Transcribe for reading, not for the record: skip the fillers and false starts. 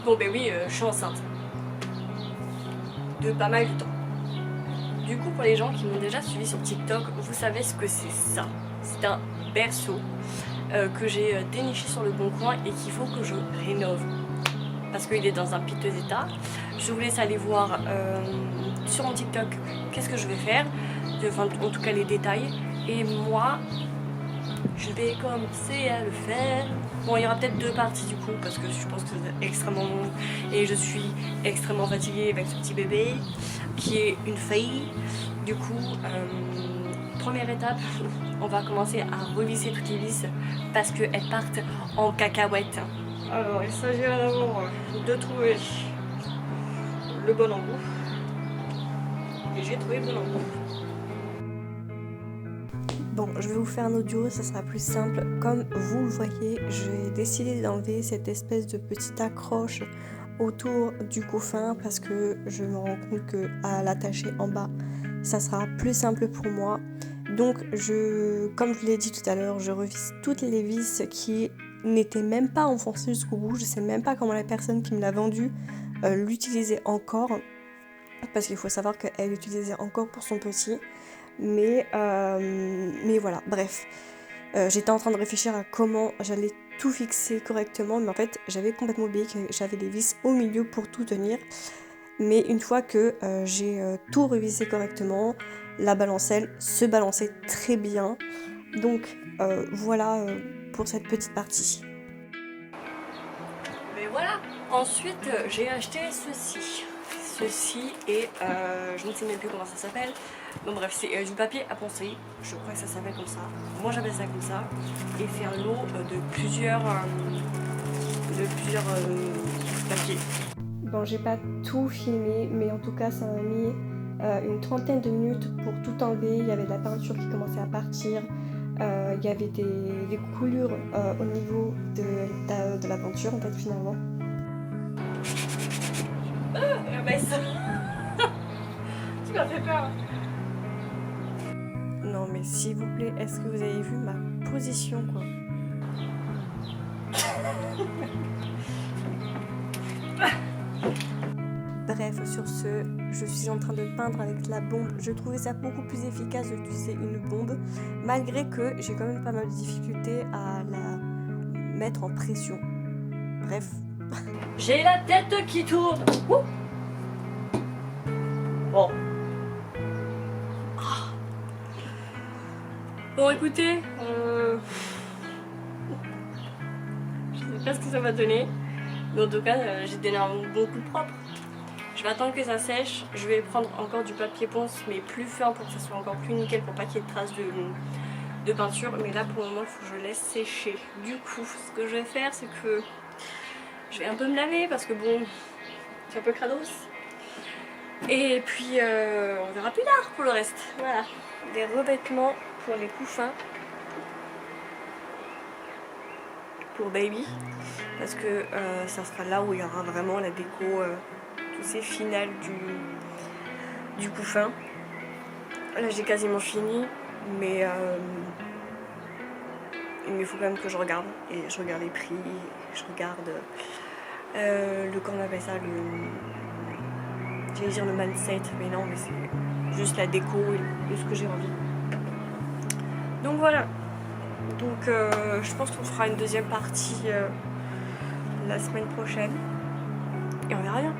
Bon ben oui, je suis enceinte. De pas mal de temps. Du coup, pour les gens qui m'ont déjà suivi sur TikTok, vous savez ce que c'est ça. C'est un berceau que j'ai déniché sur le bon coin et qu'il faut que je rénove. Parce qu'il est dans un piteux état. Je vous laisse aller voir sur mon TikTok qu'est-ce que je vais faire. Enfin, en tout cas les détails. Et moi, je vais commencer à le faire. Bon, il y aura peut-être 2 parties du coup, parce que je pense que c'est extrêmement long. Et je suis extrêmement fatiguée avec ce petit bébé, qui est une fille. Du coup, première étape, on va commencer à revisser toutes les vis, parce qu'elles partent en cacahuète. Alors, il s'agira d'abord de trouver le bon embout. Et j'ai trouvé le bon embout. Bon, je vais vous faire un audio, ça sera plus simple. Comme vous le voyez, j'ai décidé d'enlever cette espèce de petite accroche autour du couffin parce que je me rends compte qu'à l'attacher en bas, ça sera plus simple pour moi. Donc, comme je vous l'ai dit tout à l'heure, je revisse toutes les vis qui n'étaient même pas enfoncées jusqu'au bout. Je sais même pas comment la personne qui me l'a vendu l'utilisait encore. Parce qu'il faut savoir qu'elle l'utilisait encore pour son petit. Mais voilà, bref. J'étais en train de réfléchir à comment j'allais tout fixer correctement. Mais en fait, j'avais complètement oublié que j'avais des vis au milieu pour tout tenir. Mais une fois que j'ai tout revissé correctement, la balancelle se balançait très bien. Donc voilà pour cette petite partie. Mais voilà, ensuite j'ai acheté ceci. Ceci et je ne sais même plus comment ça s'appelle. Bon bref, c'est du papier à poncer. Je crois que ça s'appelle comme ça. Moi j'appelle ça comme ça. Et c'est un lot de plusieurs papiers. Bon, j'ai pas tout filmé, mais en tout cas ça m'a mis une trentaine de minutes pour tout enlever. Il y avait de la peinture qui commençait à partir. Il y avait des coulures au niveau de la peinture en fait finalement. Tu m'as fait peur. Non mais s'il vous plaît, est-ce que vous avez vu ma position quoi? Bref, sur ce, je suis en train de peindre avec la bombe. Je trouvais ça beaucoup plus efficace d'utiliser une bombe, malgré que j'ai quand même pas mal de difficultés à la mettre en pression. Bref. J'ai la tête qui tourne. Ouh. Bon. Bon écoutez, je sais pas ce que ça va donner, mais en tout cas j'ai donné un bon coup propre. Je vais attendre que ça sèche, je vais prendre encore du papier ponce mais plus fin pour que ça soit encore plus nickel pour pas qu'il y ait de traces de peinture. Mais là pour le moment il faut que je laisse sécher. Du coup ce que je vais faire c'est que je vais un peu me laver parce que bon c'est un peu crados. Et puis on verra plus tard pour le reste. Voilà, des revêtements pour les couffins pour baby parce que ça sera là où il y aura vraiment la déco tous ces finales du couffin. Là j'ai quasiment fini mais il faut quand même que je regarde et je regarde les prix, je regarde comment on appelle ça, j'allais dire le mindset mais non, mais c'est juste la déco et ce que j'ai envie. Donc voilà, donc je pense qu'on fera une deuxième partie la semaine prochaine et on verra bien.